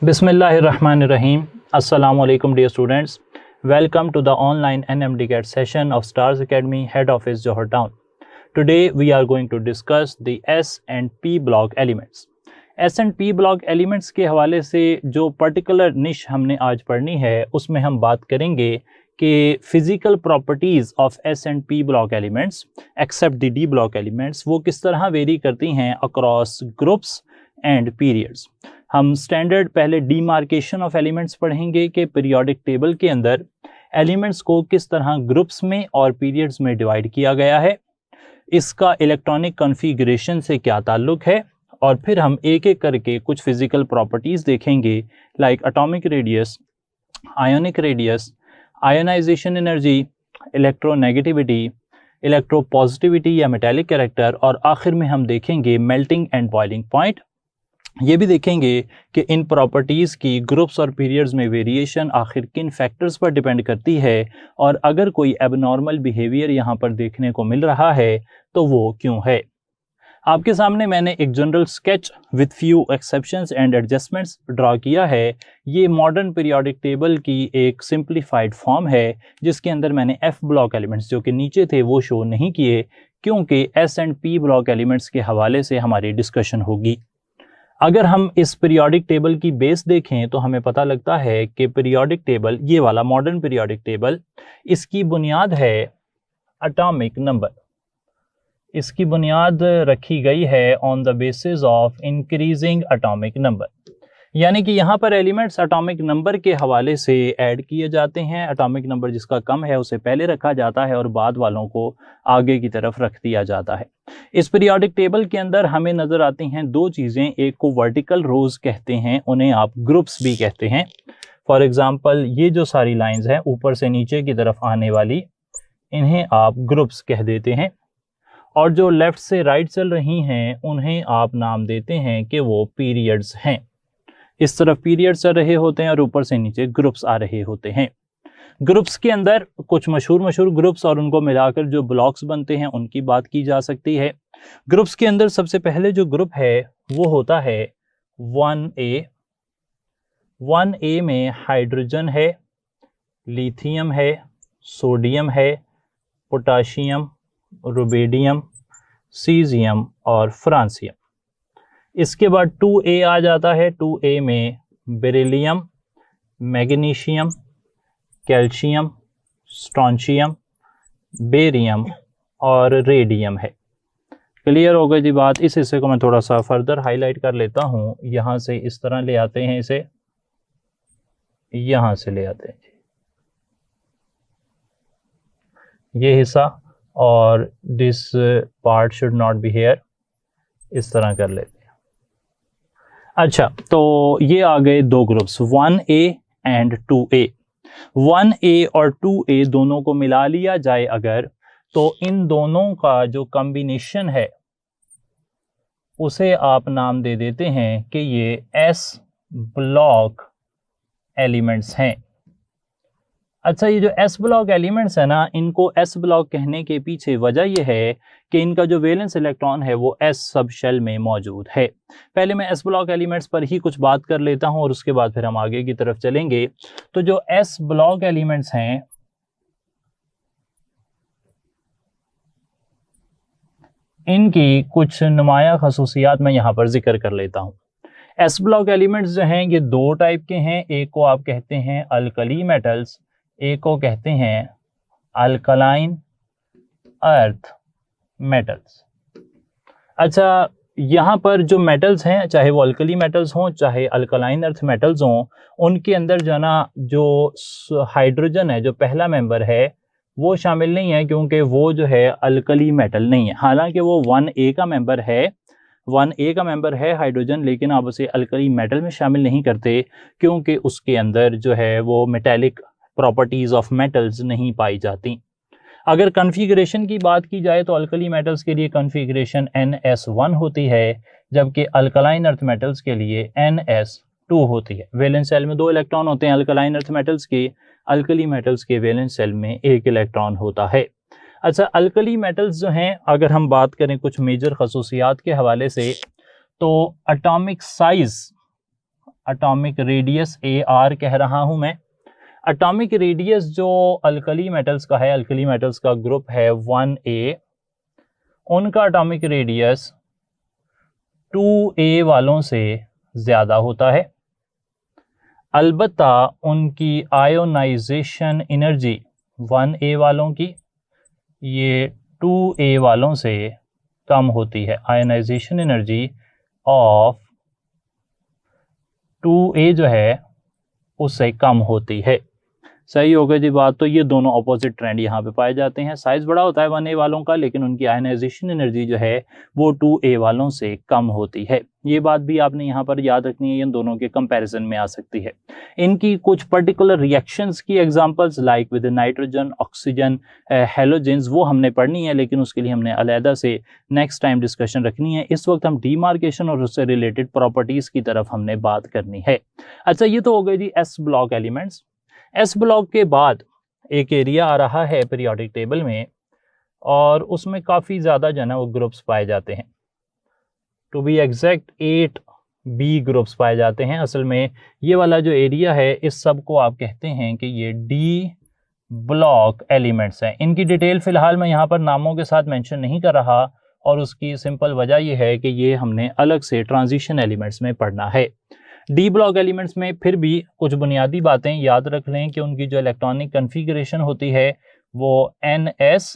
Bismillahirrahmanirrahim. Assalamu alaikum dear students. Welcome to the online NMDCAT session of Stars Academy Head Office Johor Town. Today we are going to discuss the S and P block elements. S and P block elements के हवाले से जो particular निश हमने आज पढ़नी है उसमें हम बात करेंगे कि physical properties of S and P block elements except the D block elements वो किस तरह वेरी करती हैं अक्रॉस ग्रुप्स एंड पीरियड्स। हम स्टैंडर्ड पहले डीमार्केशन ऑफ एलिमेंट्स पढ़ेंगे कि पीरियोडिक टेबल के अंदर एलिमेंट्स को किस तरह ग्रुप्स में और पीरियड्स में डिवाइड किया गया है, इसका इलेक्ट्रॉनिक कॉन्फ़िगरेशन से क्या ताल्लुक़ है, और फिर हम एक एक करके कुछ फिज़िकल प्रॉपर्टीज़ देखेंगे like atomic radius, ionic radius, ionization energy, electronegativity, electropositivity या मेटालिक कैरेक्टर, और आखिर में हम देखेंगे मेल्टिंग एंड बॉइलिंग पॉइंट। ये भी देखेंगे कि इन प्रॉपर्टीज़ की ग्रुप्स और पीरियड्स में वेरिएशन आखिर किन फैक्टर्स पर डिपेंड करती है, और अगर कोई एबनॉर्मल बिहेवियर यहाँ पर देखने को मिल रहा है तो वो क्यों है। आपके सामने मैंने एक general sketch with few exceptions and adjustments draw किया है। ये मॉडर्न पीरियोडिक टेबल की एक सिंप्लीफाइड फॉर्म है जिसके अंदर मैंने एफ ब्लॉक एलिमेंट्स जो कि नीचे थे वो शो नहीं किए, क्योंकि S and P block elements के हवाले से हमारी डिस्कशन होगी। अगर हम इस पीरियोडिक टेबल की बेस देखें तो हमें पता लगता है कि पीरियोडिक टेबल, ये वाला मॉडर्न पीरियोडिक टेबल, इसकी बुनियाद है एटॉमिक नंबर। इसकी बुनियाद रखी गई है on the basis of increasing atomic number, यानी कि यहाँ पर एलिमेंट्स एटॉमिक नंबर के हवाले से ऐड किए जाते हैं। एटॉमिक नंबर जिसका कम है उसे पहले रखा जाता है और बाद वालों को आगे की तरफ रख दिया जाता है। इस पीरियोडिक टेबल के अंदर हमें नज़र आती हैं दो चीज़ें, एक को वर्टिकल रोज कहते हैं, उन्हें आप ग्रुप्स भी कहते हैं। फॉर एग्ज़ाम्पल ये जो सारी लाइंस हैं ऊपर से नीचे की तरफ आने वाली, इन्हें आप ग्रुप्स कह देते हैं, और जो लेफ़्ट से राइट चल रही हैं उन्हें आप नाम देते हैं कि वो पीरियड्स हैं। इस तरफ पीरियड्स चल रहे होते हैं और ऊपर से नीचे ग्रुप्स आ रहे होते हैं। ग्रुप्स के अंदर कुछ मशहूर ग्रुप्स और उनको मिलाकर जो ब्लॉक्स बनते हैं उनकी बात की जा सकती है। ग्रुप्स के अंदर सबसे पहले जो ग्रुप है वो होता है 1A। 1A में हाइड्रोजन है, लिथियम है, सोडियम है, पोटाशियम, रुबिडियम, सीजियम और फ्रांसियम। इसके बाद 2A आ जाता है। 2A में beryllium, magnesium, calcium, strontium, barium और रेडियम है। क्लियर हो गई जी बात। इस हिस्से को मैं थोड़ा सा फर्दर हाईलाइट कर लेता हूँ। यहाँ से इस तरह ले आते हैं, इसे यहाँ से ले आते हैं ये हिस्सा, और this part should not be here, इस तरह कर लेते हैं। अच्छा, तो ये आ गए दो groups 1A and 2A। 1A और 2A दोनों को मिला लिया जाए अगर, तो इन दोनों का जो कॉम्बिनेशन है उसे आप नाम दे देते हैं कि ये S ब्लॉक एलिमेंट्स हैं। अच्छा, ये जो S ब्लॉक एलिमेंट्स है ना, इनको S ब्लॉक कहने के पीछे वजह यह है कि इनका जो वैलेंस इलेक्ट्रॉन है वो S सब शेल में मौजूद है। पहले मैं S ब्लॉक एलिमेंट्स पर ही कुछ बात कर लेता हूं और उसके बाद फिर हम आगे की तरफ चलेंगे। तो जो S ब्लॉक एलिमेंट्स हैं इनकी कुछ नुमाया खसूसियात मैं यहाँ पर जिक्र कर लेता हूँ। S ब्लॉक एलिमेंट्स जो हैं ये दो टाइप के हैं। एक को आप कहते हैं अल्कली मेटल्स, एक को कहते हैं अल्कलाइन अर्थ मेटल्स। अच्छा, यहाँ पर जो मेटल्स हैं, चाहे वो अल्कली मेटल्स हों चाहे अल्कलाइन अर्थ मेटल्स हों, उनके अंदर जो ना जो हाइड्रोजन है, जो पहला मेंबर है, वो शामिल नहीं है, क्योंकि वो जो है अल्कली मेटल नहीं है। हालांकि वो 1A का मेंबर है, 1A का मेंबर है हाइड्रोजन, लेकिन आप उसे अल्कली मेटल में शामिल नहीं करते क्योंकि उसके अंदर जो है वो मेटालिक प्रॉपर्टीज़ ऑफ मेटल्स नहीं पाई जाती। अगर कॉन्फ़िगरेशन की बात की जाए तो अल्कली मेटल्स के लिए कॉन्फ़िगरेशन NS1 होती है, जबकि अल्कलाइन अर्थ मेटल्स के लिए NS2 होती है। वैलेंस शेल में 2 इलेक्ट्रॉन होते हैं अल्कलाइन अर्थ मेटल्स के, अल्कली मेटल्स के वैलेंस शेल में 1 इलेक्ट्रॉन होता है। अच्छा, अल्कली मेटल्स जो हैं, अगर हम बात करें कुछ मेजर खसूसियात के हवाले से, तो atomic size atomic radius AR कह रहा हूं मैं। एटॉमिक रेडियस जो अल्कली मेटल्स का है, अल्कली मेटल्स का ग्रुप है 1A, उनका एटॉमिक रेडियस 2A वालों से ज़्यादा होता है। अलबत्ता उनकी आयोनाइजेशन एनर्जी 1A वालों की ये 2A वालों से कम होती है। आयोनाइजेशन एनर्जी ऑफ 2A जो है उससे कम होती है। सही हो गई जी बात। तो ये दोनों अपोजिट ट्रेंड यहाँ पे पाए जाते हैं। साइज बड़ा होता है 1A वालों का, लेकिन उनकी आयनाइजेशन एनर्जी जो है वो 2A वालों से कम होती है। ये बात भी आपने यहाँ पर याद रखनी है, इन दोनों के कंपैरिजन में आ सकती है। इनकी कुछ पर्टिकुलर रिएक्शंस की examples like with nitrogen, oxygen, halogens वो हमने पढ़नी है, लेकिन उसके लिए हमने अलहदा से नेक्स्ट टाइम डिस्कशन रखनी है। इस वक्त हम डीमार्केशन और उससे रिलेटेड प्रॉपर्टीज की तरफ हमने बात करनी है। अच्छा, ये तो हो गई G S block elements. S block के बाद एक एरिया आ रहा है पीरियोडिक टेबल में, और उसमें काफ़ी ज़्यादा जो है ना वो ग्रुप्स पाए जाते हैं। To be exact 8B groups पाए जाते हैं। असल में ये वाला जो एरिया है, इस सब को आप कहते हैं कि ये डी ब्लॉक एलिमेंट्स हैं। इनकी डिटेल फ़िलहाल मैं यहाँ पर नामों के साथ मेंशन नहीं कर रहा, और उसकी सिंपल वजह यह है कि ये हमने अलग से ट्रांजिशन एलिमेंट्स में पढ़ना है। डी ब्लॉक एलिमेंट्स में फिर भी कुछ बुनियादी बातें याद रख लें कि उनकी जो इलेक्ट्रॉनिक कन्फिगरेशन होती है वो NS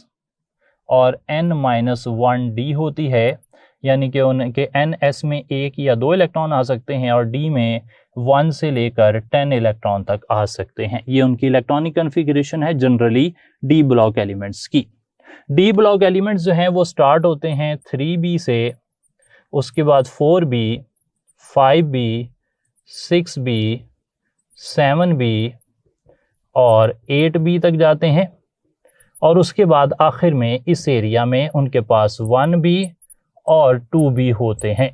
और N-1D होती है, यानी कि उनके NS में 1 या 2 इलेक्ट्रॉन आ सकते हैं और D में 1 से लेकर 10 इलेक्ट्रॉन तक आ सकते हैं। ये उनकी इलेक्ट्रॉनिक कन्फिगरेशन है जनरली डी ब्लॉक एलिमेंट्स की। डी ब्लॉक एलिमेंट्स जो हैं वो स्टार्ट होते हैं 3B से, उसके बाद 4B, 5B, 6B, 7B और 8B तक जाते हैं, और उसके बाद आखिर में इस एरिया में उनके पास 1B और 2B होते हैं।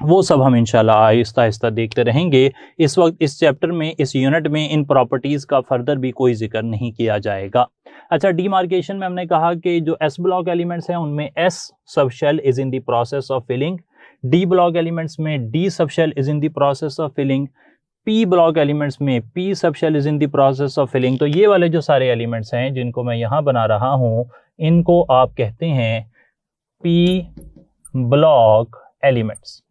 वो सब हम इंशाल्लाह आहिस्ता आहिस्ता देखते रहेंगे। इस वक्त इस चैप्टर में, इस यूनिट में इन प्रॉपर्टीज़ का फर्दर भी कोई जिक्र नहीं किया जाएगा। अच्छा, डीमार्केशन में हमने कहा कि जो एस ब्लॉक एलिमेंट्स हैं उनमें S subshell is in the process of filling, D block elements में D subshell is in the process of filling, P block elements में P subshell is in the process of filling. तो ये वाले जो सारे elements हैं जिनको मैं यहाँ बना रहा हूँ, इनको आप कहते हैं पी ब्लॉक एलिमेंट्स,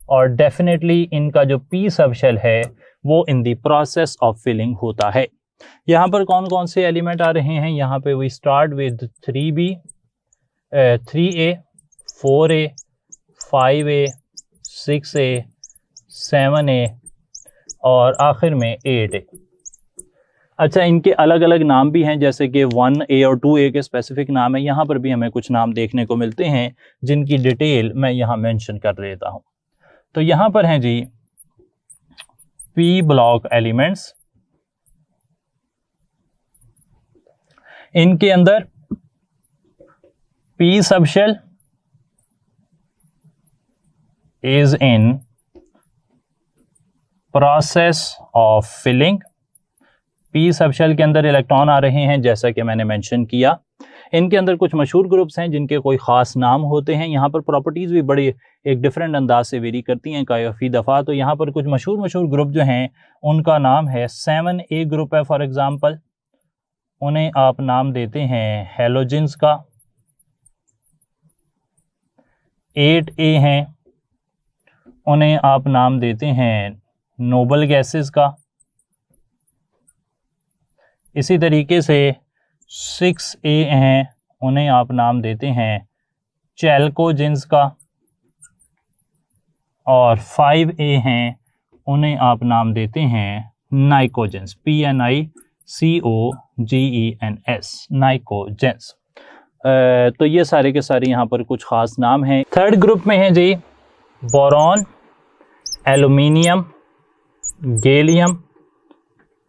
और डेफिनेटली इनका जो पी सबशेल है वो in the process of filling होता है। यहाँ पर कौन कौन से एलिमेंट आ रहे हैं? यहाँ पे we start with 3B, 3A, 4A, 5A, 6A, 7A और आखिर में 8A। अच्छा, इनके अलग अलग नाम भी हैं, जैसे कि 1A और 2A के स्पेसिफिक नाम है। यहाँ पर भी हमें कुछ नाम देखने को मिलते हैं जिनकी डिटेल मैं यहाँ मेंशन कर लेता हूँ। तो यहाँ पर हैं जी पी ब्लॉक एलिमेंट्स। इनके अंदर P subshell is in process of filling. P subshell के अंदर इलेक्ट्रॉन आ रहे हैं जैसा कि मैंने मेंशन किया। इनके अंदर कुछ मशहूर ग्रुप्स हैं जिनके कोई ख़ास नाम होते हैं। यहाँ पर प्रॉपर्टीज़ भी बड़ी एक डिफरेंट अंदाज से वेरी करती हैं काफ़ी दफ़ा। तो यहाँ पर कुछ मशहूर ग्रुप जो हैं उनका नाम है 7A ग्रुप है फॉर एग्ज़ाम्पल, उन्हें आप नाम देते हैं हेलोजेंस का। 8A हैं, उन्हें आप नाम देते हैं नोबल गैसेस का। इसी तरीके से 6A हैं, उन्हें आप नाम देते हैं चैल्कोजेंस का, और 5A हैं, उन्हें आप नाम देते हैं नाइकोजेंस, PNICOGENS, नाइकोजेंस। तो ये सारे के सारे यहाँ पर कुछ ख़ास नाम हैं। थर्ड ग्रुप में है जी बोरॉन, एल्यूमिनियम, गैलियम,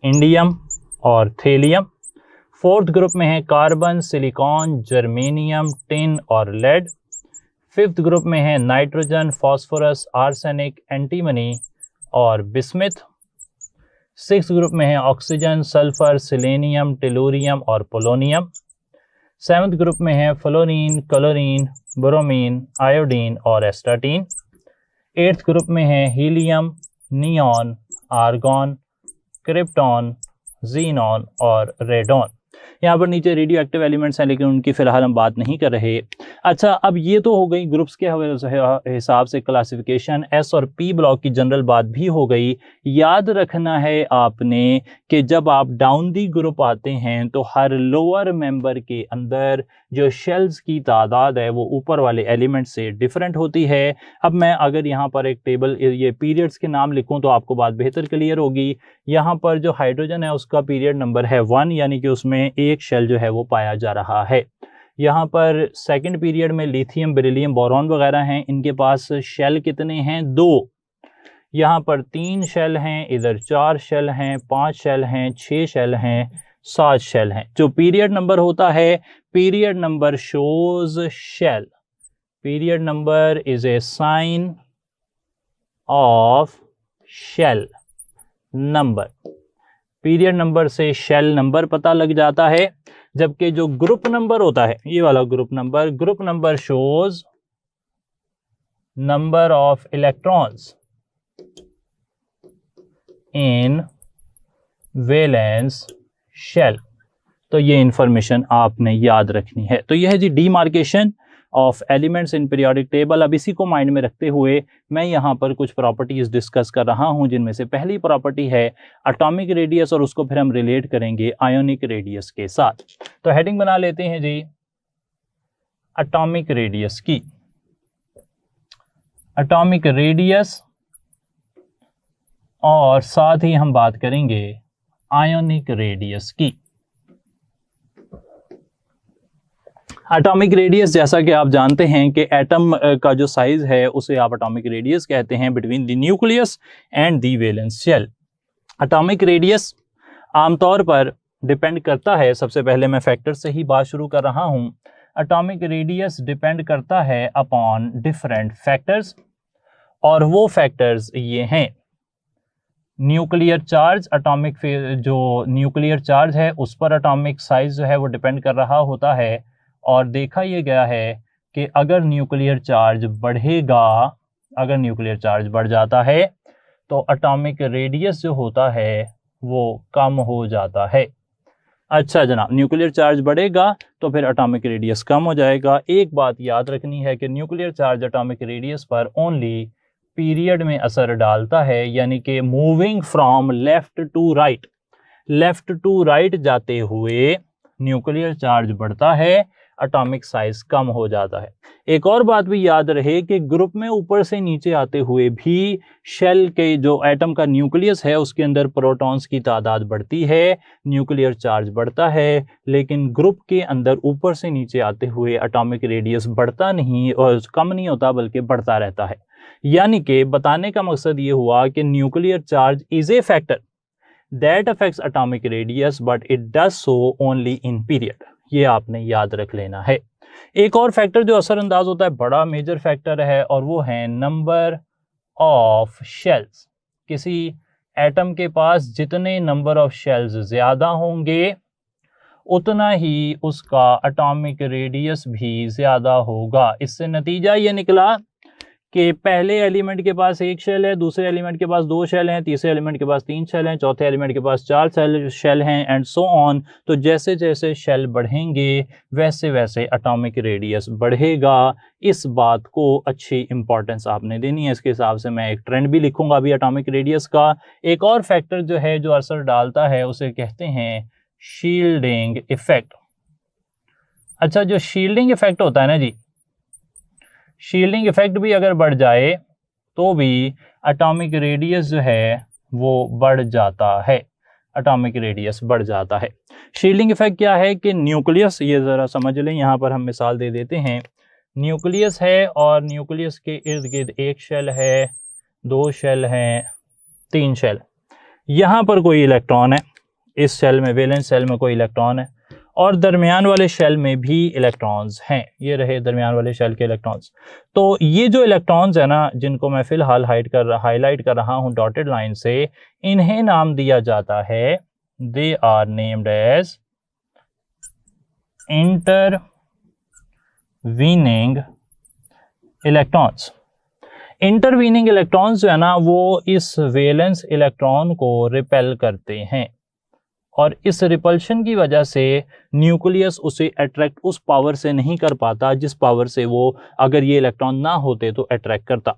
इंडियम और थेलियम। फोर्थ ग्रुप में है कार्बन, सिलिकॉन, जर्मेनियम, टिन और लेड। फिफ्थ ग्रुप में है नाइट्रोजन, फास्फोरस, आर्सेनिक, एंटीमनी और बिस्मिथ। सिक्स ग्रुप में है ऑक्सीजन, सल्फर, सिलेनियम, टेलुरियम और पोलोनियम। सेवन्थ ग्रुप में है फ्लोरीन, क्लोरीन, ब्रोमीन, आयोडीन और एस्टाटीन। एट्थ ग्रुप में है helium, neon, argon, krypton, xenon और रेडॉन। यहाँ पर नीचे रेडियो एक्टिव एलिमेंट्स हैं लेकिन उनकी फिलहाल हम बात नहीं कर रहे। अच्छा, अब ये तो हो गई ग्रुप्स के हिसाब से क्लासिफिकेशन, एस और पी ब्लॉक की जनरल बात भी हो गई। याद रखना है आपने कि जब आप डाउन दी ग्रुप आते हैं तो हर लोअर मेंबर के अंदर जो शेल्स की तादाद है वो ऊपर वाले एलिमेंट से डिफरेंट होती है। अब मैं अगर यहाँ पर एक टेबल ये पीरियड्स के नाम लिखूं तो आपको बात बेहतर क्लियर होगी। यहाँ पर जो हाइड्रोजन है उसका पीरियड नंबर है 1, यानी कि उसमें एक शेल जो है वो पाया जा रहा है। यहाँ पर सेकंड पीरियड में लिथियम, बेरिलियम, बोरॉन वगैरह हैं, इनके पास शेल कितने हैं? 2। यहाँ पर 3 शेल हैं, इधर 4 शेल हैं, 5 शेल हैं, 6 शेल हैं, 7 शेल हैं। जो पीरियड नंबर होता है, period number shows shell, period number is a sign of shell number. Period number से शेल नंबर पता लग जाता है। जबकि जो ग्रुप नंबर होता है, ये वाला group number shows number of electrons in valence shell. तो ये इंफॉर्मेशन आपने याद रखनी है। तो यह है जी demarcation of elements in periodic table. अब इसी को माइंड में रखते हुए मैं यहाँ पर कुछ प्रॉपर्टीज डिस्कस कर रहा हूँ, जिनमें से पहली प्रॉपर्टी है एटॉमिक रेडियस, और उसको फिर हम रिलेट करेंगे आयोनिक रेडियस के साथ। तो हेडिंग बना लेते हैं जी एटॉमिक रेडियस की। एटॉमिक रेडियस, और साथ ही हम बात करेंगे आयोनिक रेडियस की। एटॉमिक रेडियस, जैसा कि आप जानते हैं कि एटम का जो साइज है उसे आप एटॉमिक रेडियस कहते हैं between the nucleus and the valence shell. Atomic radius आमतौर पर डिपेंड करता है, सबसे पहले मैं फैक्टर से ही बात शुरू कर रहा हूं। एटॉमिक रेडियस डिपेंड करता है अपॉन डिफरेंट फैक्टर्स, और वो फैक्टर्स ये हैं। न्यूक्लियर चार्ज, एटॉमिक जो न्यूक्लियर चार्ज है उस पर एटॉमिक साइज जो है वो डिपेंड कर रहा होता है। और देखा यह गया है कि अगर न्यूक्लियर चार्ज बढ़ेगा, अगर न्यूक्लियर चार्ज बढ़ जाता है तो एटॉमिक रेडियस जो होता है वो कम हो जाता है। अच्छा जनाब, न्यूक्लियर चार्ज बढ़ेगा तो फिर एटॉमिक रेडियस कम हो जाएगा। एक बात याद रखनी है कि न्यूक्लियर चार्ज एटॉमिक रेडियस पर ओनली पीरियड में असर डालता है, यानी कि moving from left to right, left to right जाते हुए न्यूक्लियर चार्ज बढ़ता है, एटॉमिक साइज कम हो जाता है। एक और बात भी याद रहे कि ग्रुप में ऊपर से नीचे आते हुए भी शेल के जो एटम का न्यूक्लियस है उसके अंदर प्रोटॉन्स की तादाद बढ़ती है, न्यूक्लियर चार्ज बढ़ता है, लेकिन ग्रुप के अंदर ऊपर से नीचे आते हुए एटॉमिक रेडियस बढ़ता नहीं और कम नहीं होता बल्कि बढ़ता रहता है। यानी कि बताने का मकसद ये हुआ कि nuclear charge is a factor that affects atomic radius but it does so only in period. ये आपने याद रख लेना है। एक और फैक्टर जो असरअंदाज होता है, बड़ा मेजर फैक्टर है, और वो है नंबर ऑफ शेल्स। किसी एटम के पास जितने नंबर ऑफ शेल्स ज्यादा होंगे उतना ही उसका एटॉमिक रेडियस भी ज्यादा होगा। इससे नतीजा ये निकला कि पहले एलिमेंट के पास 1 शेल है, दूसरे एलिमेंट के पास 2 शेल हैं, तीसरे एलिमेंट के पास 3 शेल हैं, चौथे एलिमेंट के पास 4 शेल हैं, एंड सो ऑन। तो जैसे जैसे शेल बढ़ेंगे वैसे वैसे एटॉमिक रेडियस बढ़ेगा। इस बात को अच्छी इंपॉर्टेंस आपने देनी है। इसके हिसाब से मैं एक ट्रेंड भी लिखूंगा अभी एटॉमिक रेडियस का। एक और फैक्टर जो है जो असर डालता है उसे कहते हैं शील्डिंग इफेक्ट। अच्छा, जो शील्डिंग इफेक्ट होता है ना जी, शील्डिंग इफेक्ट भी अगर बढ़ जाए तो भी एटॉमिक रेडियस जो है वो बढ़ जाता है, एटॉमिक रेडियस बढ़ जाता है। शील्डिंग इफेक्ट क्या है कि न्यूक्लियस, ये ज़रा समझ लें, यहाँ पर हम मिसाल दे देते हैं। न्यूक्लियस है और न्यूक्लियस के इर्द गिर्द 1 शेल है, 2 शेल हैं, 3 शेल। यहाँ पर कोई इलेक्ट्रॉन है, इस शेल में, वैलेंस शेल में कोई इलेक्ट्रॉन है, और दरमियान वाले शेल में भी इलेक्ट्रॉन्स हैं। ये रहे दरमियान वाले शेल के इलेक्ट्रॉन्स। तो ये जो इलेक्ट्रॉन्स है ना, जिनको मैं फिलहाल हाईलाइट कर रहा हूं डॉटेड लाइन से, इन्हें नाम दिया जाता है, they are named as intervening electrons. Intervening electrons जो है ना वो इस वैलेंस इलेक्ट्रॉन को रिपेल करते हैं और इस रिपल्शन की वजह से न्यूक्लियस उसे अट्रैक्ट उस पावर से नहीं कर पाता जिस पावर से वो अगर ये इलेक्ट्रॉन ना होते तो अट्रैक्ट करता।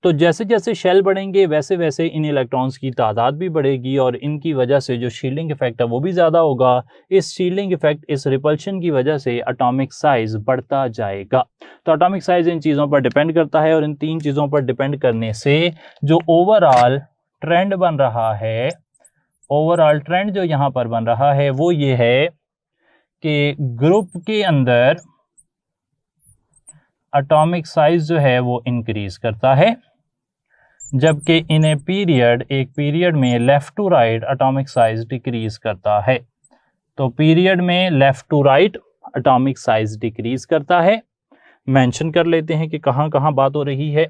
तो जैसे जैसे शेल बढ़ेंगे वैसे वैसे इन इलेक्ट्रॉन्स की तादाद भी बढ़ेगी और इनकी वजह से जो शील्डिंग इफेक्ट है वो भी ज़्यादा होगा। इस शील्डिंग इफेक्ट, इस रिपल्शन की वजह से एटॉमिक साइज बढ़ता जाएगा। तो एटॉमिक साइज इन चीज़ों पर डिपेंड करता है और इन तीन चीज़ों पर डिपेंड करने से जो ओवरऑल ट्रेंड बन रहा है, ओवरऑल ट्रेंड जो यहाँ पर बन रहा है वो ये है कि ग्रुप के अंदर एटॉमिक साइज जो है वो इंक्रीज करता है, जबकि इन ए पीरियड, एक पीरियड में left to right atomic size decrease करता है। तो पीरियड में left to right atomic size decrease करता है। मेंशन कर लेते हैं कि कहाँ कहाँ बात हो रही है।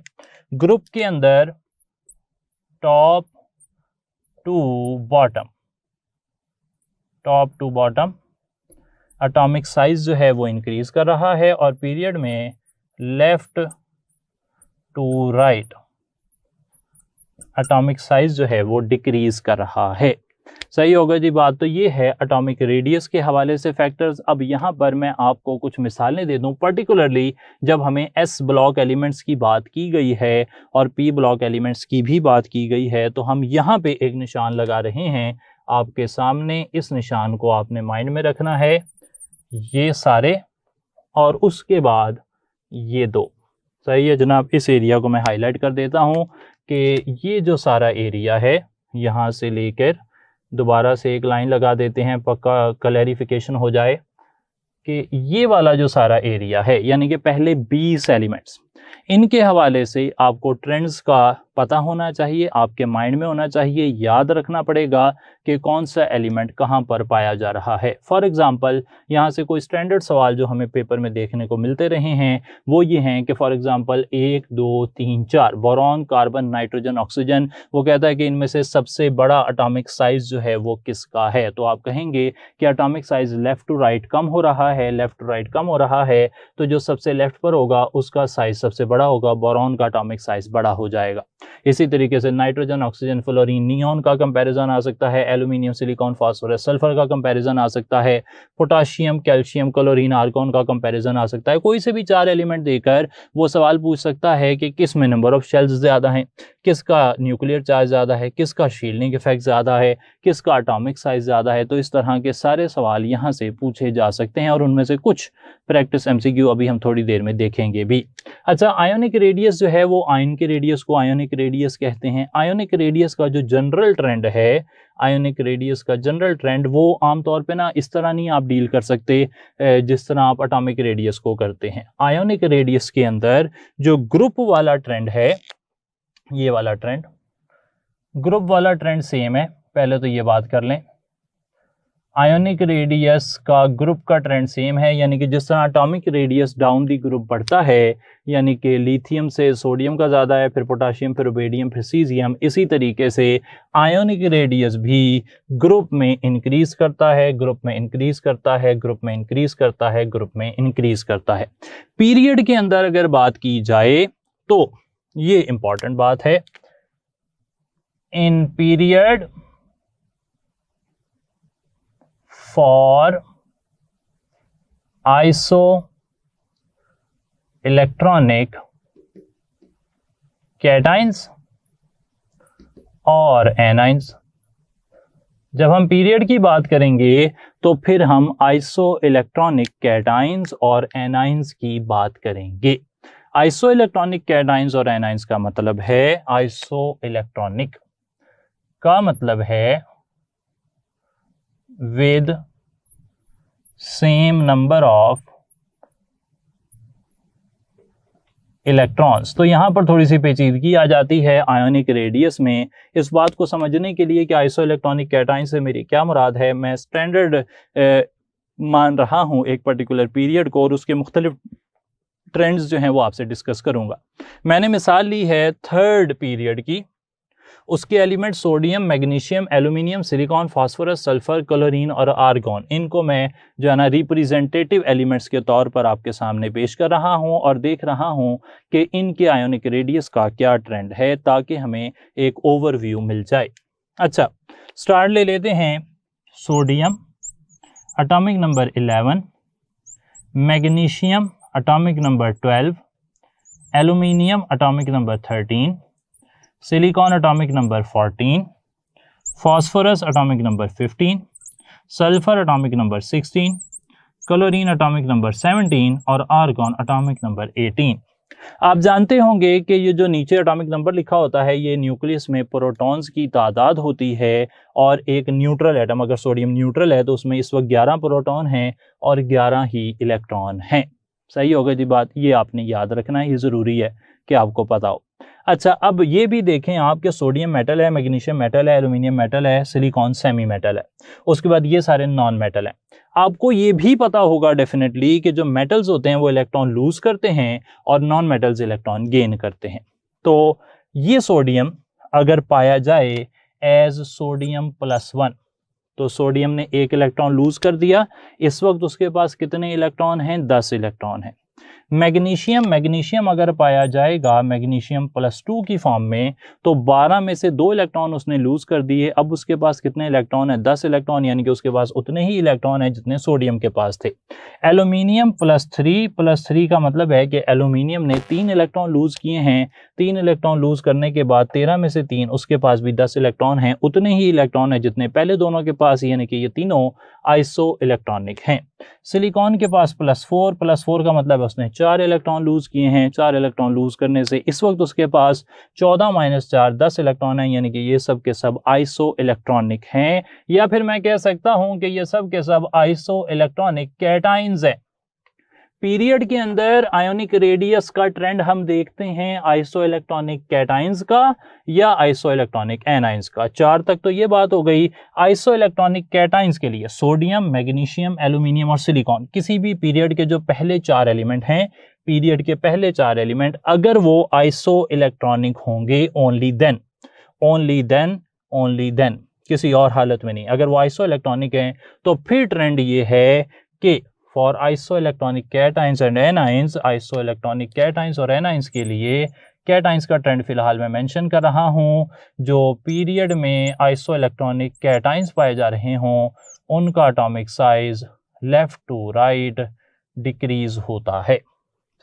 ग्रुप के अंदर top to bottom, top to bottom atomic size जो है वो इंक्रीज कर रहा है और पीरियड में left to right atomic size जो है वो डिक्रीज कर रहा है। सही होगा जी बात। तो ये है एटॉमिक रेडियस के हवाले से फैक्टर्स। अब यहाँ पर मैं आपको कुछ मिसालें दे दूँ, पर्टिकुलरली जब हमें एस ब्लॉक एलिमेंट्स की बात की गई है और पी ब्लॉक एलिमेंट्स की भी बात की गई है, तो हम यहाँ पे एक निशान लगा रहे हैं आपके सामने। इस निशान को आपने माइंड में रखना है, ये सारे और उसके बाद ये दो। सही है जनाब। इस एरिया को मैं हाईलाइट कर देता हूँ कि ये जो सारा एरिया है, यहाँ से लेकर दोबारा से एक लाइन लगा देते हैं, पक्का क्लैरिफिकेशन हो जाए कि ये वाला जो सारा एरिया है, यानी कि पहले 20 एलिमेंट्स, इनके हवाले से आपको ट्रेंड्स का पता होना चाहिए, आपके माइंड में होना चाहिए, याद रखना पड़ेगा कि कौन सा एलिमेंट कहाँ पर पाया जा रहा है। फॉर एग्जांपल यहाँ से कोई स्टैंडर्ड सवाल जो हमें पेपर में देखने को मिलते रहे हैं वो ये हैं कि for example 1 2 3 4 boron, carbon, nitrogen, oxygen, वो कहता है कि इनमें से सबसे बड़ा एटॉमिक साइज जो है वो किसका है। तो आप कहेंगे कि atomic size left to right कम हो रहा है, लेफ्ट टू राइट कम हो रहा है, तो जो सबसे लेफ्ट पर होगा उसका साइज सबसे बड़ा होगा, बोरॉन का एटॉमिक साइज बड़ा हो जाएगा। इसी तरीके से नाइट्रोजन, ऑक्सीजन, फ्लोरीन, नियॉन का कंपैरिजन आ सकता है, एल्यूमिनियम, सिलिकॉन, फास्फोरस, सल्फर का कंपैरिजन आ सकता है, पोटाशियम, कैल्शियम, क्लोरीन, आर्गॉन का कंपैरिजन आ सकता है। कोई से भी 4 एलिमेंट देकर वो सवाल पूछ सकता है कि किस में नंबर ऑफ शेल्स ज्यादा हैं, किसका न्यूक्लियर चार्ज ज्यादा है, किसका शील्डिंग इफेक्ट ज्यादा है, किसका एटॉमिक साइज ज्यादा है। तो इस तरह के सारे सवाल यहाँ से पूछे जा सकते हैं और उनमें से कुछ प्रैक्टिस एमसीक्यू अभी हम थोड़ी देर में देखेंगे भी। अच्छा, आयोनिक रेडियस जो है वो आयन के रेडियस को आयोनिक रेडियस कहते हैं। आयोनिक रेडियस का जो जनरल ट्रेंड है, आयोनिक रेडियस का जनरल ट्रेंड वो आमतौर पे ना इस तरह नहीं आप डील कर सकते जिस तरह आप एटॉमिक रेडियस को करते हैं। आयोनिक रेडियस के अंदर जो ग्रुप वाला ट्रेंड है, ये वाला ट्रेंड, ग्रुप वाला ट्रेंड सेम है। पहले तो ये बात कर लें, आयोनिक रेडियस का ग्रुप का ट्रेंड सेम है, यानी कि जिस तरह atomic radius down the group बढ़ता है, यानी कि लिथियम से सोडियम का ज़्यादा है, फिर पोटाशियम, फिर रुबेडियम, फिर सीजियम, इसी तरीके से आयोनिक रेडियस भी ग्रुप में इंक्रीज करता है, ग्रुप में इंक्रीज करता है, ग्रुप में इंक्रीज करता है, ग्रुप में इंक्रीज करता है। पीरियड के अंदर अगर बात की जाए तो ये इंपॉर्टेंट बात है, in period for isoelectronic cations और एनाइंस। जब हम पीरियड की बात करेंगे तो फिर हम आइसो इलेक्ट्रॉनिक कैटाइंस और एनाइंस की बात करेंगे। आइसो इलेक्ट्रॉनिक कैटाइंस और एनाइंस का मतलब है, आइसो इलेक्ट्रॉनिक का मतलब है with same number of electrons. तो यहां पर थोड़ी सी पेचीदगी आ जाती है आयोनिक रेडियस में। इस बात को समझने के लिए कि आइसो इलेक्ट्रॉनिक कैटाइन से मेरी क्या मुराद है, मैं स्टैंडर्ड मान रहा हूं एक पर्टिकुलर पीरियड को और उसके मुख्तलिफ ट्रेंड्स जो हैं वो आपसे डिस्कस करूंगा। मैंने मिसाल ली है थर्ड पीरियड की, उसके element sodium, magnesium, aluminium, silicon, phosphorus, sulphur, chlorine और आर्गॉन, इनको मैं जो है ना रिप्रेजेंटेटिव एलिमेंट्स के तौर पर आपके सामने पेश कर रहा हूं और देख रहा हूं कि इनके आयोनिक रेडियस का क्या ट्रेंड है, ताकि हमें एक ओवरव्यू मिल जाए। अच्छा, स्टार्ट ले लेते हैं। Sodium atomic number 11, magnesium atomic number 12, aluminium atomic number 13, silicon atomic number 14, phosphorus atomic number 15, sulphur atomic number 16, chlorine atomic number 17 और आर्गॉन एटॉमिक नंबर 18। आप जानते होंगे कि ये जो नीचे एटॉमिक नंबर लिखा होता है, ये न्यूक्लियस में प्रोटॉन्स की तादाद होती है, और एक न्यूट्रल एटम, अगर सोडियम न्यूट्रल है तो उसमें इस वक्त 11 प्रोटॉन हैं और 11 ही इलेक्ट्रॉन हैं। सही हो गई जी बात, ये आपने याद रखना है, ये ज़रूरी है कि आपको पता हो। अच्छा, अब ये भी देखें आप कि सोडियम मेटल है, मैग्नीशियम मेटल है, एल्यूमिनियम मेटल है, सिलिकॉन सेमी मेटल है, उसके बाद ये सारे नॉन मेटल हैं। आपको ये भी पता होगा डेफिनेटली कि जो मेटल्स होते हैं वो इलेक्ट्रॉन लूज करते हैं और नॉन मेटल्स इलेक्ट्रॉन गेन करते हैं। तो ये सोडियम अगर पाया जाए एज सोडियम +1, तो सोडियम ने एक इलेक्ट्रॉन लूज कर दिया, इस वक्त उसके पास कितने इलेक्ट्रॉन हैं? 10 इलेक्ट्रॉन हैं। मैग्नीशियम अगर पाया जाएगा मैग्नीशियम +2 की फॉर्म में, तो 12 में से 2 इलेक्ट्रॉन उसने लूज कर दिए, अब उसके पास कितने इलेक्ट्रॉन है? 10 इलेक्ट्रॉन, यानी कि उसके पास उतने ही इलेक्ट्रॉन है जितने सोडियम के पास थे। एल्यूमिनियम +3 का मतलब है कि एल्यूमिनियम ने 3 इलेक्ट्रॉन लूज किए हैं, 3 इलेक्ट्रॉन लूज करने के बाद 13 में से 3, उसके पास भी 10 इलेक्ट्रॉन हैं, उतने ही इलेक्ट्रॉन है जितने पहले दोनों के पास, यानी कि ये तीनों आइसो इलेक्ट्रॉनिक हैं। सिलिकॉन के पास +4 का मतलब है उसने 4 इलेक्ट्रॉन लूज किए हैं, 4 इलेक्ट्रॉन लूज करने से इस वक्त उसके पास 14 - 4 10 इलेक्ट्रॉन है, यानी कि ये सब के सब आइसो इलेक्ट्रॉनिक हैं, या फिर मैं कह सकता हूं कि ये सब के सब आइसो इलेक्ट्रॉनिक कैटाइंस है। पीरियड के अंदर आयोनिक रेडियस का ट्रेंड हम देखते हैं आइसो इलेक्ट्रॉनिक कैटाइंस का या आइसो इलेक्ट्रॉनिक एनाइंस का। 4 तक तो ये बात हो गई। आइसो इलेक्ट्रॉनिक कैटाइंस के लिए सोडियम, मैग्नीशियम, एल्यूमिनियम और सिलिकॉन, किसी भी पीरियड के जो पहले 4 एलिमेंट हैं, पीरियड के पहले 4 एलिमेंट अगर वो आइसो इलेक्ट्रॉनिक होंगे, ओनली देन, किसी और हालत में नहीं। अगर वो आइसो इलेक्ट्रॉनिक हैं तो फिर ट्रेंड ये है कि for isoelectronic cations and anions, isoelectronic cations और एनाइंस के लिए कैटाइंस का ट्रेंड फिलहाल मैं मेंशन कर रहा हूं। जो पीरियड में आइसोइलेक्ट्रॉनिक कैटाइंस पाए जा रहे हों, उनका atomic size left to right decrease होता है।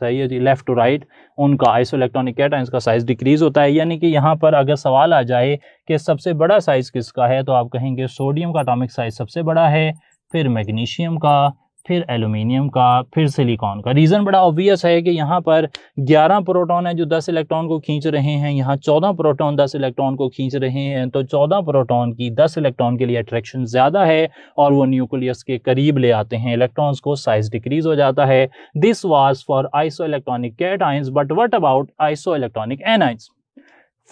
सही है जी, लेफ्ट टू राइट उनका आइसोइलेक्ट्रॉनिक कैटाइंस का साइज डिक्रीज होता है। यानी कि यहाँ पर अगर सवाल आ जाए कि सबसे बड़ा साइज किसका है, तो आप कहेंगे सोडियम का एटॉमिक साइज सबसे बड़ा है, फिर मैग्नीशियम का, फिर एल्यूमिनियम का, फिर सिलिकॉन का। रीज़न बड़ा ऑब्वियस है कि यहाँ पर 11 प्रोटॉन है जो 10 इलेक्ट्रॉन को खींच रहे हैं, यहाँ 14 प्रोटॉन 10 इलेक्ट्रॉन को खींच रहे हैं, तो 14 प्रोटॉन की 10 इलेक्ट्रॉन के लिए अट्रैक्शन ज़्यादा है और वो न्यूक्लियस के करीब ले आते हैं इलेक्ट्रॉन्स को, साइज डिक्रीज हो जाता है। This was for iso electronic cations, but what about iso electronic anions?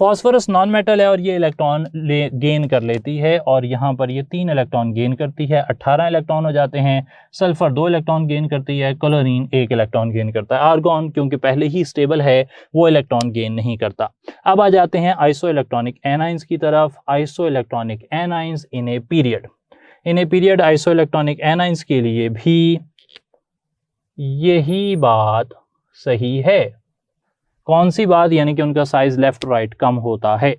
Phosphorus non metal है और ये इलेक्ट्रॉन गेन कर लेती है, और यहाँ पर ये 3 इलेक्ट्रॉन गेन करती है, 18 इलेक्ट्रॉन हो जाते हैं। सल्फर 2 इलेक्ट्रॉन गेन करती है, क्लोरीन 1 इलेक्ट्रॉन गेन करता है। आर्गॉन क्योंकि पहले ही स्टेबल है, वो इलेक्ट्रॉन गेन नहीं करता। अब आ जाते हैं आइसो इलेक्ट्रॉनिक एनाइंस की तरफ। Iso electronic anions in a period iso electronic anions के लिए भी यही बात सही है। कौन सी बात? यानी कि उनका साइज लेफ्ट राइट कम होता है।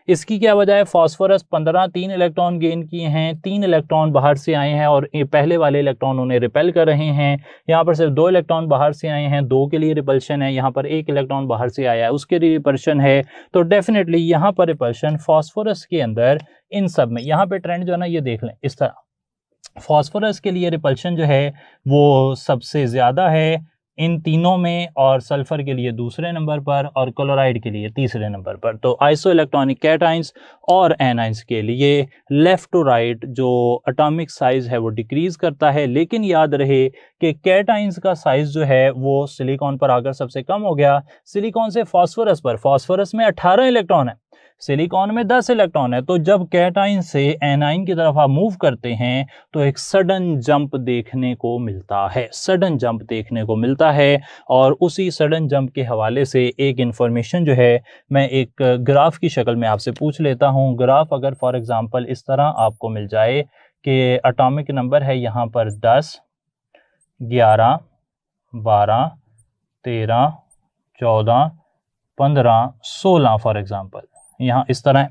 इसकी क्या वजह है? फास्फोरस 15 3 इलेक्ट्रॉन गेन किए हैं, 3 इलेक्ट्रॉन बाहर से आए हैं और ये पहले वाले इलेक्ट्रॉन उन्हें रिपेल कर रहे हैं। यहाँ पर सिर्फ 2 इलेक्ट्रॉन बाहर से आए हैं, 2 के लिए रिपल्शन है। यहाँ पर 1 इलेक्ट्रॉन बाहर से आया है, उसके लिए रिपल्शन है। तो डेफिनेटली यहाँ पर रिपल्शन फास्फोरस के अंदर इन सब में, यहाँ पे ट्रेंड जो है ना ये देख लें इस तरह, फास्फोरस के लिए रिपल्शन जो है वो सबसे ज़्यादा है इन तीनों में, और सल्फर के लिए दूसरे नंबर पर और क्लोराइड के लिए तीसरे नंबर पर। तो आइसो इलेक्ट्रॉनिक कैटाइंस और एनाइंस के लिए लेफ्ट टू राइट जो एटॉमिक साइज है वो डिक्रीज करता है। लेकिन याद रहे कि कैटाइंस का साइज जो है वो सिलिकॉन पर आकर सबसे कम हो गया, सिलिकॉन से फास्फोरस पर। फास्फोरस में 18 इलेक्ट्रॉन है, सिलिकॉन में 10 इलेक्ट्रॉन है। तो जब कैटाइन से एनाइन की तरफ आप मूव करते हैं तो एक सडन जंप देखने को मिलता है, सडन जंप देखने को मिलता है। और उसी सडन जंप के हवाले से एक इंफॉर्मेशन जो है मैं एक ग्राफ की शक्ल में आपसे पूछ लेता हूँ। ग्राफ अगर फॉर एग्जांपल इस तरह आपको मिल जाए कि एटॉमिक नंबर है यहाँ पर 10, 11, 12, 13, 14, 15, 16 फॉर एग्जांपल, यहाँ इस तरह है।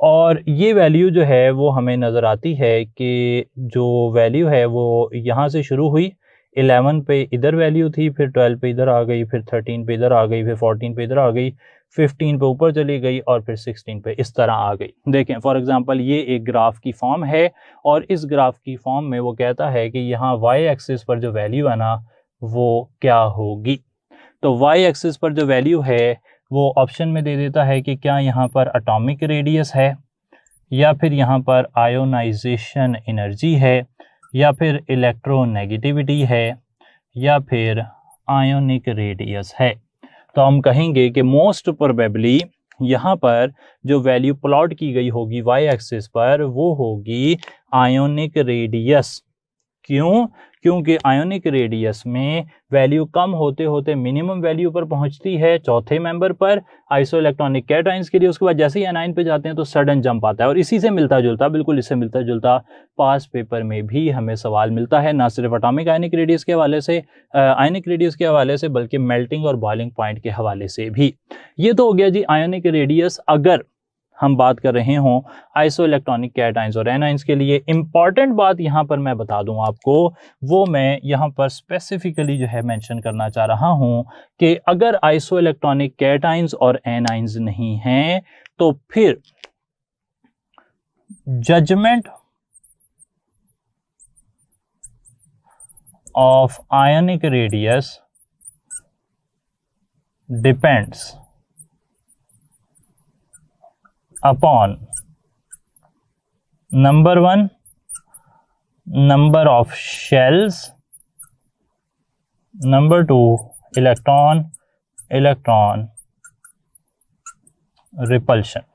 और ये वैल्यू जो है वो हमें नज़र आती है कि जो वैल्यू है वो यहाँ से शुरू हुई, 11 पे इधर वैल्यू थी, फिर 12 पे इधर आ गई, फिर 13 पे इधर आ गई, फिर 14 पे इधर आ गई, 15 पे ऊपर चली गई और फिर 16 पे इस तरह आ गई। देखें फॉर एग्जांपल ये एक ग्राफ की फॉर्म है और इस ग्राफ की फॉर्म में वो कहता है कि यहाँ वाई एक्सिस पर जो वैल्यू है ना वो क्या होगी। तो वाई एक्सिस पर जो वैल्यू है वो ऑप्शन में दे देता है कि क्या यहाँ पर एटॉमिक रेडियस है, या फिर यहाँ पर आयोनाइजेशन एनर्जी है, या फिर इलेक्ट्रोनेगेटिविटी है, या फिर आयोनिक रेडियस है। तो हम कहेंगे कि मोस्ट प्रोबेबली यहाँ पर जो वैल्यू प्लॉट की गई होगी वाई एक्सिस पर वो होगी आयोनिक रेडियस। क्यों? क्योंकि आयोनिक रेडियस में वैल्यू कम होते होते मिनिमम वैल्यू पर पहुंचती है चौथे मेंबर पर आइसो इलेक्ट्रॉनिक कैटाइंस के लिए। उसके बाद जैसे ही एनाइन पे जाते हैं तो सडन जंप आता है। और इसी से मिलता जुलता, बिल्कुल इससे मिलता जुलता पास पेपर में भी हमें सवाल मिलता है, ना सिर्फ एटॉमिक आयनिक रेडियस के हवाले से, आयनिक रेडियस के हवाले से, बल्कि मेल्टिंग और बॉइलिंग पॉइंट के हवाले से भी। ये तो हो गया जी आयोनिक रेडियस अगर हम बात कर रहे हों आइसो इलेक्ट्रॉनिक कैटाइंस और एनाइंस के लिए। इंपॉर्टेंट बात यहाँ पर मैं बता दूं आपको, वो मैं यहाँ पर स्पेसिफिकली जो है मेंशन करना चाह रहा हूँ कि अगर आइसो इलेक्ट्रॉनिक कैटाइंस और एनाइंस नहीं हैं तो फिर judgement of ionic radius depends upon number 1 number of shells, number 2 electron repulsion।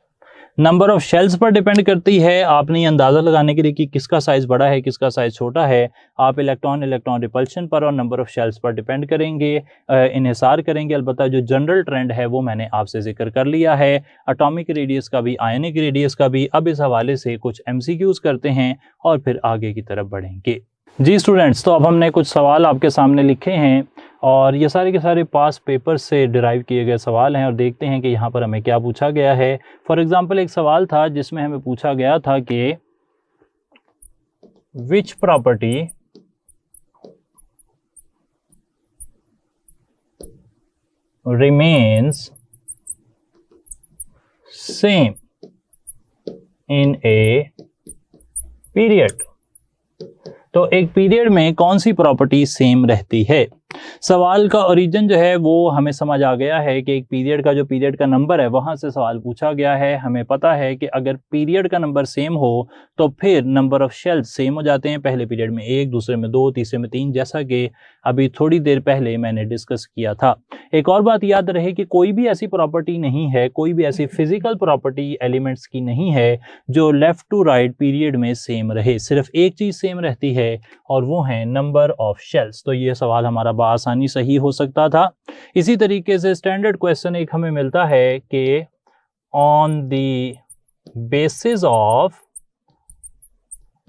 Number of shells पर डिपेंड करती है। आपने ये अंदाज़ा लगाने के लिए कि किसका साइज़ बड़ा है किसका साइज़ छोटा है, आप इलेक्ट्रॉन रिपल्शन पर और नंबर ऑफ शेल्स पर डिपेंड करेंगे, इन्हिसार करेंगे। अलबत्ता जो जनरल ट्रेंड है वो मैंने आपसे जिक्र कर लिया है, एटॉमिक रेडियस का भी आयनिक रेडियस का भी। अब इस हवाले से कुछ MCQs करते हैं और फिर आगे की तरफ बढ़ेंगे। जी स्टूडेंट्स, तो अब हमने कुछ सवाल आपके सामने लिखे हैं और ये सारे के सारे पास पेपर से डिराइव किए गए सवाल हैं और देखते हैं कि यहाँ पर हमें क्या पूछा गया है। फॉर एग्जांपल एक सवाल था जिसमें हमें पूछा गया था कि which property remains same in a period. तो एक पीरियड में कौन सी प्रॉपर्टी सेम रहती है। सवाल का ओरिजिन जो है वो हमें समझ आ गया है कि एक पीरियड का जो पीरियड का नंबर है वहां से सवाल पूछा गया है। हमें पता है कि अगर पीरियड का नंबर सेम हो तो फिर नंबर ऑफ शेल्स सेम हो जाते हैं। पहले पीरियड में 1, दूसरे में 2, तीसरे में 3, जैसा कि अभी थोड़ी देर पहले मैंने डिस्कस किया था। एक और बात याद रहे कि कोई भी ऐसी प्रॉपर्टी नहीं है, कोई भी ऐसी फिजिकल प्रॉपर्टी एलिमेंट्स की नहीं है जो लेफ्ट टू राइट पीरियड में सेम रहे। सिर्फ एक चीज सेम रहती है और वो है नंबर ऑफ शेल्स। तो ये सवाल हमारा आसानी सही हो सकता था। इसी तरीके से स्टैंडर्ड क्वेश्चन एक हमें मिलता है कि on the basis of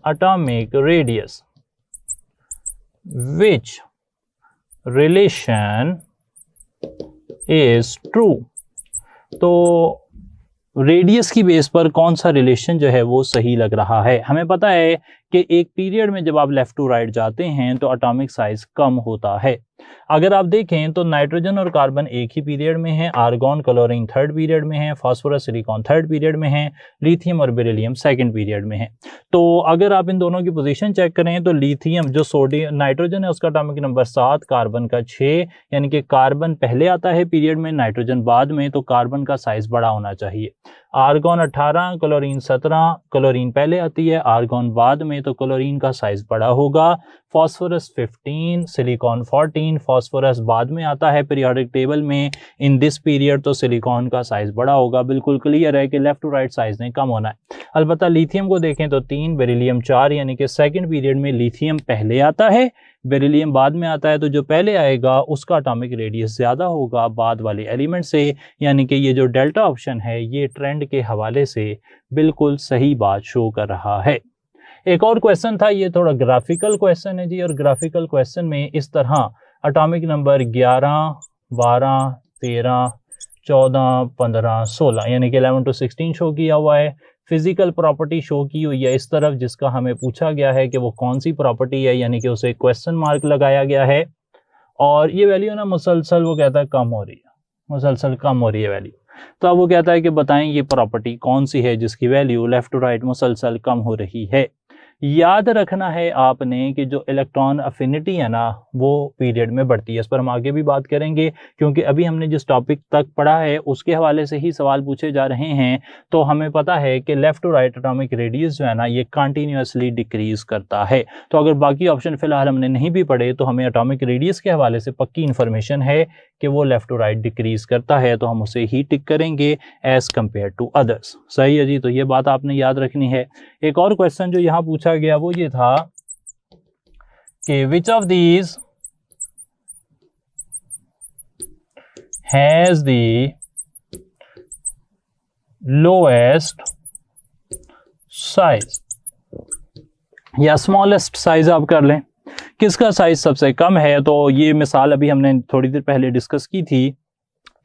atomic radius which relation is true. तो रेडियस की बेस पर कौन सा रिलेशन जो है वो सही लग रहा है। हमें पता है कि एक पीरियड में जब आप लेफ्ट टू राइट जाते हैं तो एटॉमिक साइज कम होता है। अगर आप देखें तो नाइट्रोजन और कार्बन एक ही पीरियड में है, आर्गॉन क्लोरीन थर्ड पीरियड में है, फास्फोरस सिलिकॉन थर्ड पीरियड में है, लिथियम और बेरिलियम सेकंड पीरियड में है। तो अगर आप इन दोनों की पोजीशन चेक करें तो लिथियम जो सोडियम नाइट्रोजन है उसका एटॉमिक नंबर 7, कार्बन का 6, यानी कि कार्बन पहले आता है पीरियड में, नाइट्रोजन बाद में, तो कार्बन का साइज बड़ा होना चाहिए। आर्गॉन 18, क्लोरीन 17, क्लोरीन पहले आती है, आर्गॉन बाद में, तो क्लोरीन का साइज बड़ा होगा। Phosphorus 15, silicon 14। फास्फोरस बाद में आता है पीरियोडिक टेबल में इन दिस पीरियड, तो सिलिकॉन का साइज बड़ा होगा। बिल्कुल क्लियर है कि लेफ्ट टू राइट साइज ने कम होना है। अलबत्ता लिथियम को देखें तो 3, बेरिलियम 4, यानी कि सेकंड पीरियड में लिथियम पहले आता है, बेरिलियम बाद में आता है। तो जो पहले आएगा उसका एटॉमिक रेडियस ज़्यादा होगा बाद वाले एलिमेंट से, यानी कि ये जो डेल्टा ऑप्शन है ये ट्रेंड के हवाले से बिल्कुल सही बात शो कर रहा है। एक और क्वेश्चन था, ये थोड़ा ग्राफिकल क्वेश्चन है जी, और ग्राफिकल क्वेश्चन में इस तरह एटॉमिक नंबर 11, 12, 13, 14, 15, 16 यानी कि 11 to 16 शो किया हुआ है। फिजिकल प्रॉपर्टी शो की हुई है इस तरफ, जिसका हमें पूछा गया है कि वो कौन सी प्रॉपर्टी है, यानी कि उसे क्वेश्चन मार्क लगाया गया है। और ये वैल्यू ना मुसलसल वो कहता है कम हो रही है, मुसलसल कम हो रही है वैल्यू। तो अब वो कहता है कि बताएं ये प्रॉपर्टी कौन सी है जिसकी वैल्यू लेफ्ट टू राइट मुसलसल कम हो रही है। याद रखना है आपने कि जो इलेक्ट्रॉन अफिनिटी है ना वो पीरियड में बढ़ती है। इस पर हम आगे भी बात करेंगे, क्योंकि अभी हमने जिस टॉपिक तक पढ़ा है उसके हवाले से ही सवाल पूछे जा रहे हैं। तो हमें पता है कि left to right atomic radius जो है ना ये कंटिन्यूसली डिक्रीज करता है। तो अगर बाकी ऑप्शन फिलहाल हमने नहीं भी पढ़े तो हमें एटॉमिक रेडियस के हवाले से पक्की इन्फॉर्मेशन है कि वो लेफ्ट टू राइट डिक्रीज करता है, तो हम उसे ही टिक करेंगे एज कंपेयर टू अदर्स। सही है जी, तो ये बात आपने याद रखनी है। एक और क्वेश्चन जो यहाँ पूछा गया वो ये था कि which of these has the lowest size या स्मॉलेस्ट साइज आप कर लें, किसका साइज सबसे कम है। तो ये मिसाल अभी हमने थोड़ी देर पहले डिस्कस की थी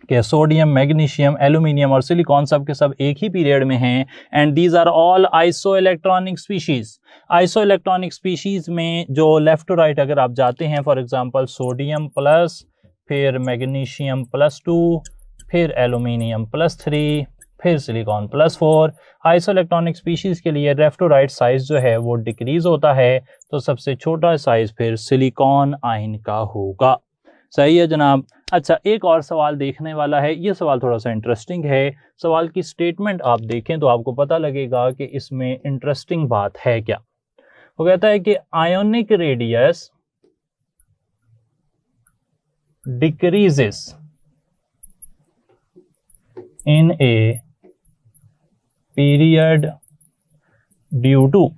कि सोडियम, मैग्नीशियम, एल्यूमिनियम और सिलिकॉन सब के सब एक ही पीरियड में हैं, and these are all isoelectronic species. Isoelectronic species में जो लेफ्ट टू राइट अगर आप जाते हैं, फॉर एग्जांपल सोडियम प्लस, फिर मैग्नीशियम +2, फिर एल्यूमिनियम +3, फिर सिलिकॉन +4, आइसो इलेक्ट्रॉनिक स्पीशीज के लिए लेफ्ट टू राइट साइज जो है वो डिक्रीज होता है। तो सबसे छोटा साइज फिर सिलिकॉन आयन का होगा। सही है जनाब। अच्छा, एक और सवाल देखने वाला है, ये सवाल थोड़ा सा इंटरेस्टिंग है। सवाल की स्टेटमेंट आप देखें तो आपको पता लगेगा कि इसमें इंटरेस्टिंग बात है क्या। वो कहता है कि ionic radius decreases in a period due to,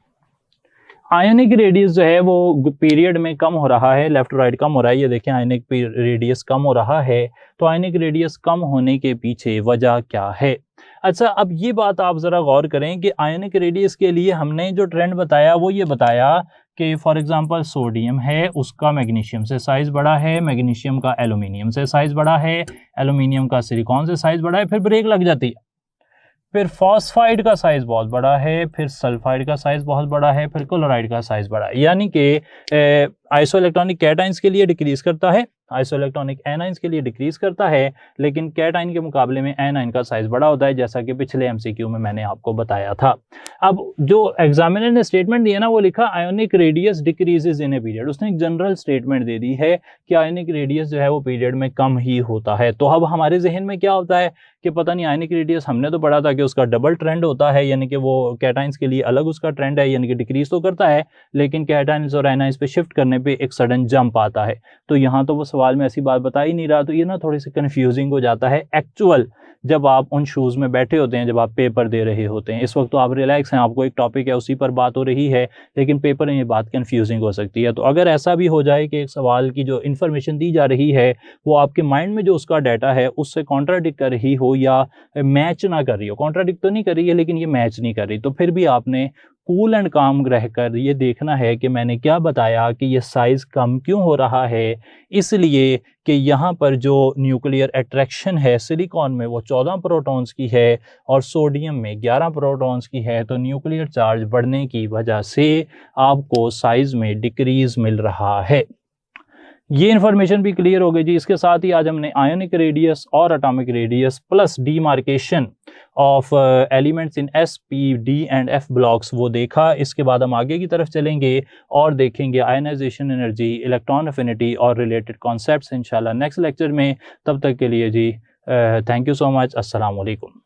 ionic radius जो है वो पीरियड में कम हो रहा है, लेफ्ट राइट कम हो रहा है। ये देखें आयनिक रेडियस कम हो रहा है, तो आयनिक रेडियस कम होने के पीछे वजह क्या है। अच्छा, अब ये बात आप ज़रा गौर करें कि आयनिक रेडियस के लिए हमने जो ट्रेंड बताया वो ये बताया कि फॉर एग्जांपल सोडियम है उसका मैग्नीशियम से साइज बड़ा है, मैग्नीशियम का एल्यूमिनियम से साइज बड़ा है, एल्यूमिनियम का सिलिकॉन से साइज बड़ा है, फिर ब्रेक लग जाती है। फिर फॉस्फाइड का साइज बहुत बड़ा है, फिर सल्फाइड का साइज बहुत बड़ा है, फिर क्लोराइड का साइज बड़ा है। यानी कि आइसो इलेक्ट्रॉनिक कैटाइंस के लिए डिक्रीज करता है, आइसो इलेक्ट्रॉनिक एनाइंस के लिए डिक्रीज करता है, लेकिन कैटाइन के मुकाबले में एनाइन का साइज बड़ा होता है, जैसा कि पिछले एमसीक्यू में मैंने आपको बताया था। अब जो एग्जामिनर ने स्टेटमेंट दिया ना वो लिखा ionic radius decreases in a period. उसने एक जनरल स्टेटमेंट दे दी है कि आयोनिक रेडियस जो है वो पीरियड में कम ही होता है। तो अब हमारे जहन में क्या होता है कि पता नहीं आयनिक रेडियस हमने तो पढ़ा था कि उसका डबल ट्रेंड होता है, यानी कि वो कैटाइंस के लिए अलग उसका ट्रेंड है, यानी कि डिक्रीज तो करता है लेकिन कैटाइंस और एनाइंस पे शिफ्ट करने पे एक सडन जंप आता है। तो यहाँ तो वो सवाल में ऐसी बात बता ही नहीं रहा, तो ये ना थोड़ी सी कंफ्यूजिंग हो जाता है एक्चुअल जब आप उन शूज़ में बैठे होते हैं, जब आप पेपर दे रहे होते हैं। इस वक्त तो आप रिलैक्स हैं, आपको एक टॉपिक है उसी पर बात हो रही है, लेकिन पेपर में ये बात कंफ्यूजिंग हो सकती है। तो अगर ऐसा भी हो जाए कि एक सवाल की जो इन्फॉर्मेशन दी जा रही है वो आपके माइंड में जो उसका डाटा है उससे कॉन्ट्राडिक्ट कर रही हो या मैच ना कर रही हो, कॉन्ट्राडिक्ट तो नहीं कर रही है लेकिन ये मैच नहीं कर रही, तो फिर भी आपने कूल एंड काम रहकर ये देखना है कि मैंने क्या बताया कि ये साइज़ कम क्यों हो रहा है। इसलिए कि यहाँ पर जो न्यूक्लियर अट्रैक्शन है सिलिकॉन में वो 14 प्रोटॉन्स की है और सोडियम में 11 प्रोटॉन्स की है, तो न्यूक्लियर चार्ज बढ़ने की वजह से आपको साइज़ में डिक्रीज मिल रहा है। ये इन्फॉर्मेशन भी क्लियर हो गई जी। इसके साथ ही आज हमने आयोनिक रेडियस और atomic radius plus demarcation of elements in S, P, D and F blocks वो देखा। इसके बाद हम आगे की तरफ चलेंगे और देखेंगे आयनाइजेशन एनर्जी, इलेक्ट्रॉन अफिनिटी और रिलेटेड कॉन्सेप्ट्स इंशाल्लाह नेक्स्ट लेक्चर में। तब तक के लिए जी थैंक यू सो मच। अस्सलाम वालेकुम।